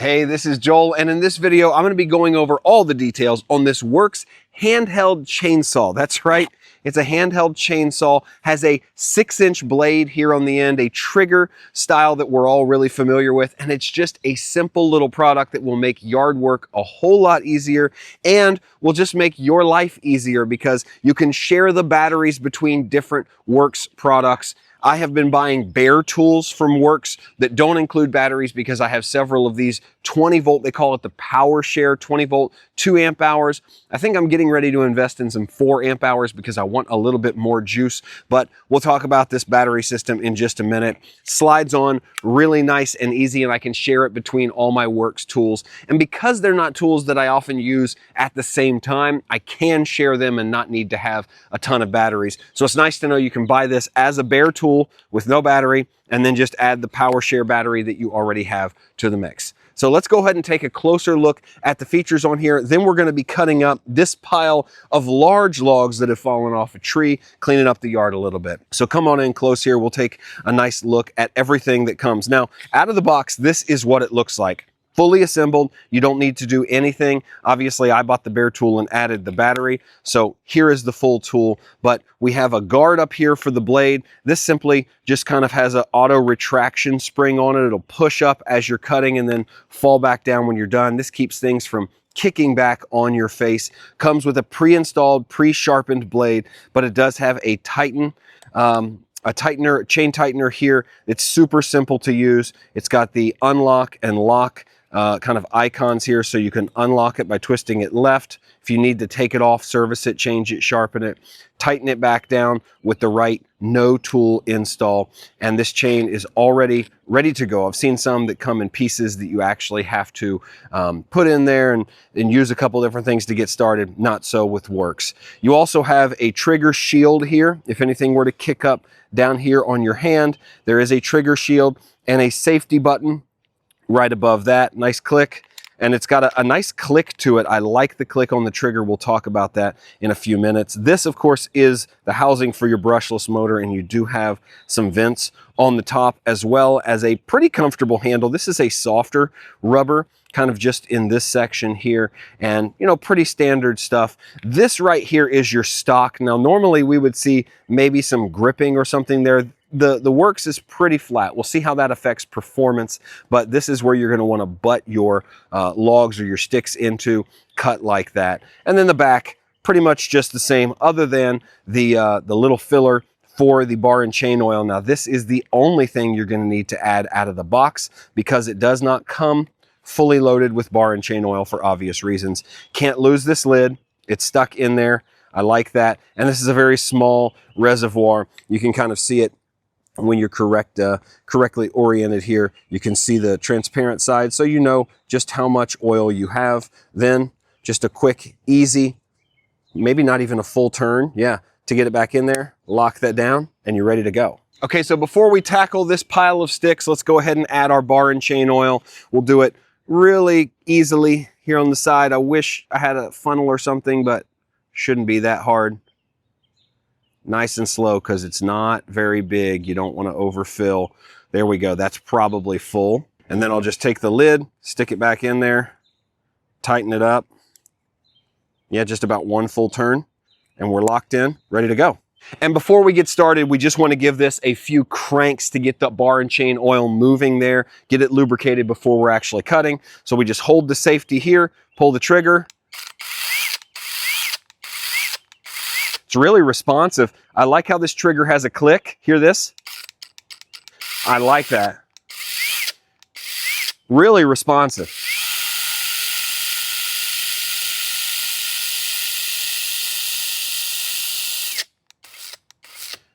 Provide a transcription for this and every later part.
Hey, this is Joel, and in this video, I'm going to be going over all the details on this WORX handheld chainsaw. That's right, it's a handheld chainsaw, has a 6-inch blade here on the end, a trigger style that we're all really familiar with, and it's just a simple little product that will make yard work a whole lot easier and will just make your life easier because you can share the batteries between different WORX products. I have been buying bare tools from WORX that don't include batteries because I have several of these 20 volt, they call it the power share, 20 volt, 2 amp hours. I think I'm getting ready to invest in some 4 amp hours because I want a little bit more juice, but we'll talk about this battery system in just a minute. Slides on really nice and easy, and I can share it between all my WORX tools. And because they're not tools that I often use at the same time, I can share them and not need to have a ton of batteries. So it's nice to know you can buy this as a bare tool with no battery and then just add the power share battery that you already have to the mix. So let's go ahead and take a closer look at the features on here. Then we're going to be cutting up this pile of large logs that have fallen off a tree, cleaning up the yard a little bit. So come on in close here. We'll take a nice look at everything that comes. Now, out of the box, this is what it looks like. Fully assembled, you don't need to do anything. Obviously, I bought the bare tool and added the battery, so here is the full tool, but we have a guard up here for the blade. This simply just kind of has an auto retraction spring on it. It'll push up as you're cutting and then fall back down when you're done. This keeps things from kicking back on your face. Comes with a pre-installed, pre-sharpened blade, but it does have a chain tightener here. It's super simple to use. It's got the unlock and lock kind of icons here, so you can unlock it by twisting it left. If you need to take it off, service it, change it, sharpen it, tighten it back down with the right no tool install. And this chain is already ready to go. I've seen some that come in pieces that you actually have to put in there and use a couple different things to get started. Not so with WORX. You also have a trigger shield here. If anything were to kick up down here on your hand, there is a trigger shield and a safety button right above that. Nice click, and it's got a nice click to it. I like the click on the trigger. We'll talk about that in a few minutes. This, of course, is the housing for your brushless motor, and you do have some vents on the top as well as a pretty comfortable handle. This is a softer rubber, kind of just in this section here, and you know, pretty standard stuff. This right here is your stock. Now, normally we would see maybe some gripping or something there. The WORX is pretty flat. We'll see how that affects performance, but this is where you're going to want to butt your logs or your sticks into, cut like that. And then the back, pretty much just the same, other than the little filler for the bar and chain oil. Now, this is the only thing you're going to need to add out of the box because it does not come fully loaded with bar and chain oil for obvious reasons. Can't lose this lid. It's stuck in there. I like that. And this is a very small reservoir. You can kind of see it when you're correctly oriented here. You can see the transparent side, so you know just how much oil you have. Then just a quick, easy, maybe not even a full turn, yeah, to get it back in there, lock that down, and you're ready to go. Okay, so before we tackle this pile of sticks, let's go ahead and add our bar and chain oil. We'll do it really easily here on the side. I wish I had a funnel or something, but shouldn't be that hard. Nice and slow because it's not very big. You don't want to overfill. There we go. That's probably full. And then I'll just take the lid, stick it back in there, tighten it up. Yeah, just about one full turn. And we're locked in, ready to go. And before we get started, we just want to give this a few cranks to get the bar and chain oil moving there, get it lubricated before we're actually cutting. So we just hold the safety here, pull the trigger. It's really responsive. I like how this trigger has a click. Hear this? I like that. Really responsive.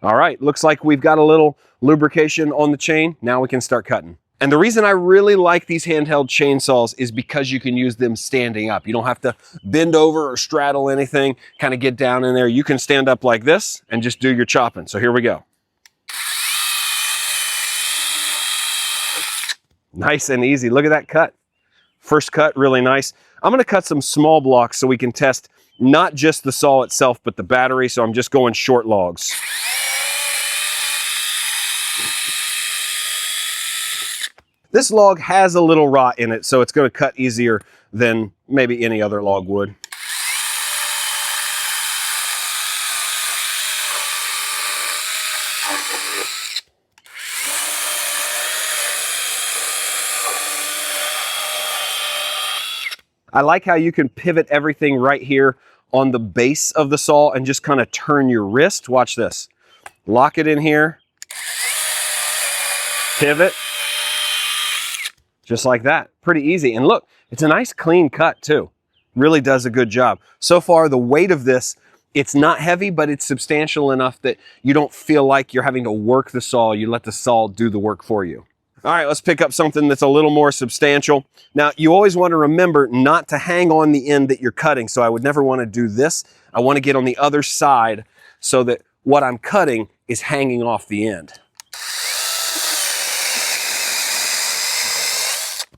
All right, looks like we've got a little lubrication on the chain. Now we can start cutting. And the reason I really like these handheld chainsaws is because you can use them standing up. You don't have to bend over or straddle anything, kind of get down in there. You can stand up like this and just do your chopping. So here we go. Nice and easy. Look at that cut. First cut, really nice. I'm gonna cut some small blocks so we can test not just the saw itself, but the battery. So I'm just going short logs. This log has a little rot in it, so it's going to cut easier than maybe any other log would. I like how you can pivot everything right here on the base of the saw and just kind of turn your wrist. Watch this. Lock it in here. Pivot. Just like that. Pretty easy. And look, it's a nice clean cut too. Really does a good job. So far, the weight of this, it's not heavy, but it's substantial enough that you don't feel like you're having to work the saw. You let the saw do the work for you. All right, let's pick up something that's a little more substantial. Now, you always want to remember not to hang on the end that you're cutting. So I would never want to do this. I want to get on the other side so that what I'm cutting is hanging off the end.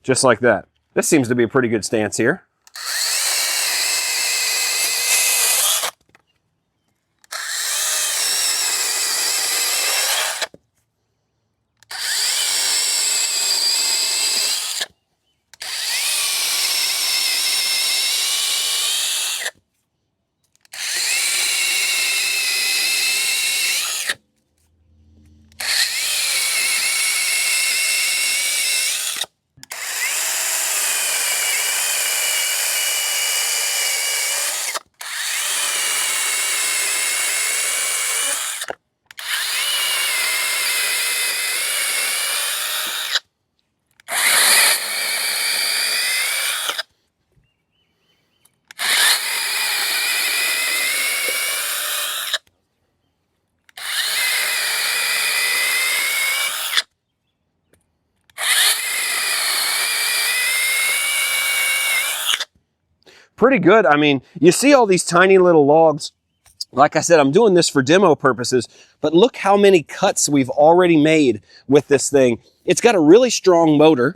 Just like that. This seems to be a pretty good stance here. Pretty good. I mean, you see all these tiny little logs. Like I said, I'm doing this for demo purposes, but look how many cuts we've already made with this thing. It's got a really strong motor.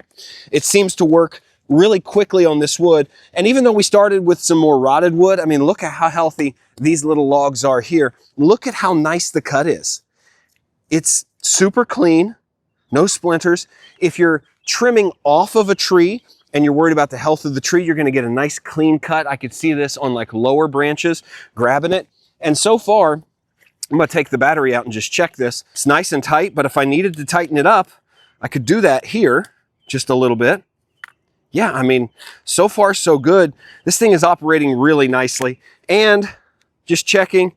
It seems to work really quickly on this wood. And even though we started with some more rotted wood, I mean, look at how healthy these little logs are here. Look at how nice the cut is. It's super clean, no splinters. If you're trimming off of a tree and you're worried about the health of the tree, you're gonna get a nice clean cut. I could see this on like lower branches, grabbing it. And so far, I'm gonna take the battery out and just check this. It's nice and tight, but if I needed to tighten it up, I could do that here just a little bit. Yeah, I mean, so far so good. This thing is operating really nicely. And just checking,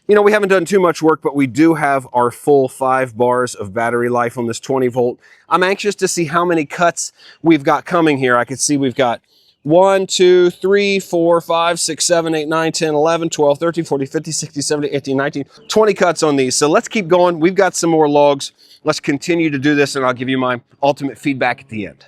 you know, we haven't done too much work, but we do have our full 5 bars of battery life on this 20 volt. I'm anxious to see how many cuts we've got coming here. I can see we've got 1, 2, 3, 4, 5, 6, 7, 8, 9, 10, 11, 12, 13, 14, 15, 16, 17, 18, 19, 20 cuts on these. So let's keep going. We've got some more logs. Let's continue to do this and I'll give you my ultimate feedback at the end.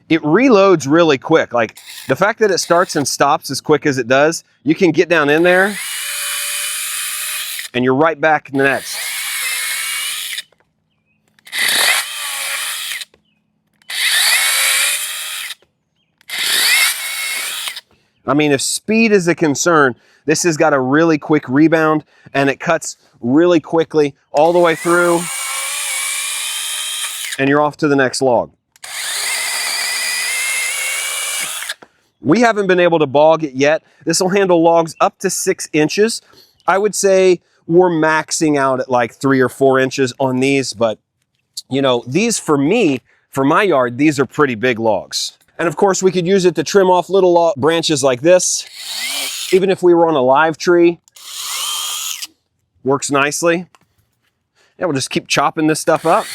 It reloads really quick. Like the fact that it starts and stops as quick as it does, you can get down in there and you're right back in the next. I mean, if speed is a concern, this has got a really quick rebound and it cuts really quickly all the way through and you're off to the next log. We haven't been able to bog it yet. This will handle logs up to 6 inches. I would say we're maxing out at like 3 or 4 inches on these, but you know, these for me, for my yard, these are pretty big logs. And of course we could use it to trim off little branches like this. Even if we were on a live tree, works nicely. Yeah, we'll just keep chopping this stuff up.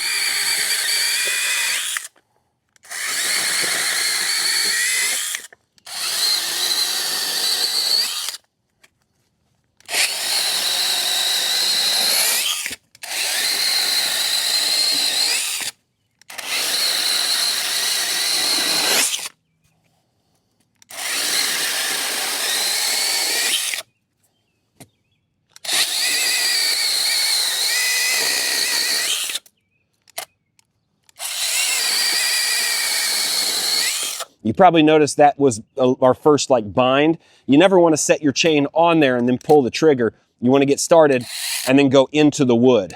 You probably noticed that was our first like bind. You never want to set your chain on there and then pull the trigger. You want to get started and then go into the wood.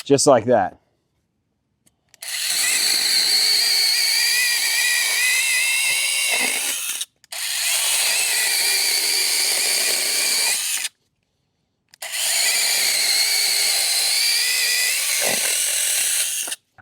Just like that.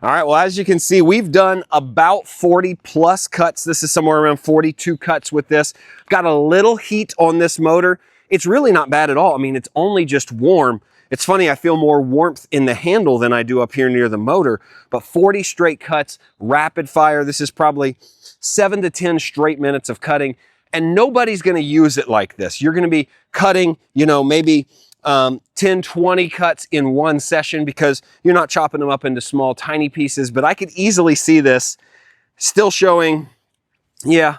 All right, well, as you can see, we've done about 40 plus cuts. This is somewhere around 42 cuts with this. Got a little heat on this motor. It's really not bad at all. I mean, it's only just warm. It's funny, I feel more warmth in the handle than I do up here near the motor, but 40 straight cuts, rapid fire. This is probably 7 to 10 straight minutes of cutting, and nobody's gonna use it like this. You're gonna be cutting, you know, maybe 10, 20 cuts in one session because you're not chopping them up into small, tiny pieces. But I could easily see this still showing, yeah,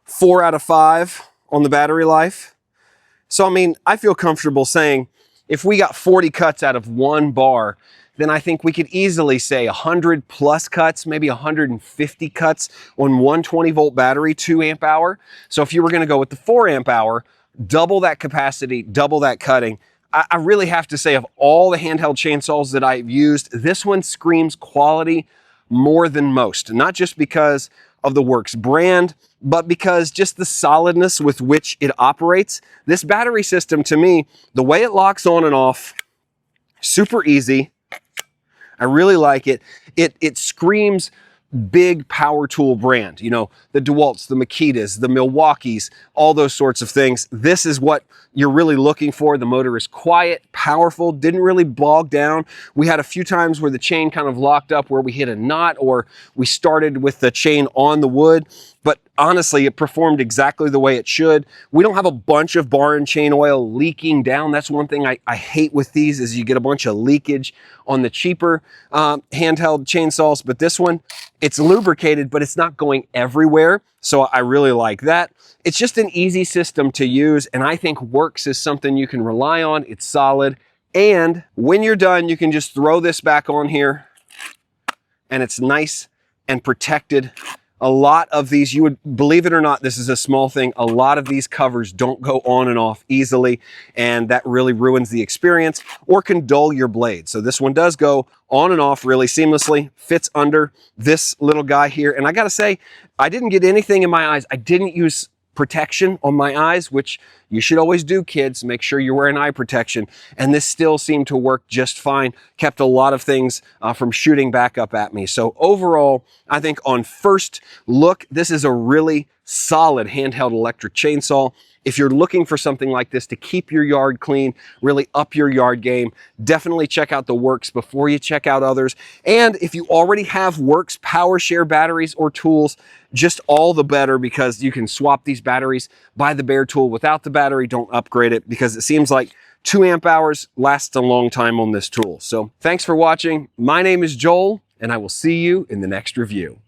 4 out of 5 on the battery life. So, I mean, I feel comfortable saying if we got 40 cuts out of one bar, then I think we could easily say 100 plus cuts, maybe 150 cuts on one 20-volt battery, 2 amp hour. So if you were gonna go with the 4 amp hour, double that capacity, double that cutting. I really have to say, of all the handheld chainsaws that I've used, this one screams quality more than most. Not just because of the WORX brand, but because just the solidness with which it operates. This battery system, to me, the way it locks on and off, super easy. I really like it. It screams big power tool brand, you know, the DeWalt's, the Makitas, the Milwaukee's, all those sorts of things. This is what you're really looking for. The motor is quiet, powerful, didn't really bog down. We had a few times where the chain kind of locked up where we hit a knot or we started with the chain on the wood, but honestly, it performed exactly the way it should. We don't have a bunch of bar and chain oil leaking down. That's one thing I hate with these is you get a bunch of leakage on the cheaper handheld chainsaws, but this one, it's lubricated, but it's not going everywhere. So I really like that. It's just an easy system to use, and I think WORX is something you can rely on. It's solid, and when you're done, you can just throw this back on here, and it's nice and protected. A lot of these, you would believe it or not, this is a small thing. A lot of these covers don't go on and off easily, and that really ruins the experience or can dull your blade. So this one does go on and off really seamlessly, fits under this little guy here. And I gotta say, I didn't get anything in my eyes. I didn't use protection on my eyes, which you should always do, kids. Make sure you're wearing eye protection. And this still seemed to work just fine. Kept a lot of things from shooting back up at me. So overall, I think on first look, this is a really solid handheld electric chainsaw. If you're looking for something like this to keep your yard clean, really up your yard game, definitely check out the WORX before you check out others. And if you already have WORX PowerShare batteries or tools, just all the better, because you can swap these batteries, buy the bare tool without the battery, don't upgrade it, because it seems like 2 amp hours lasts a long time on this tool. So thanks for watching. My name is Joel, and I will see you in the next review.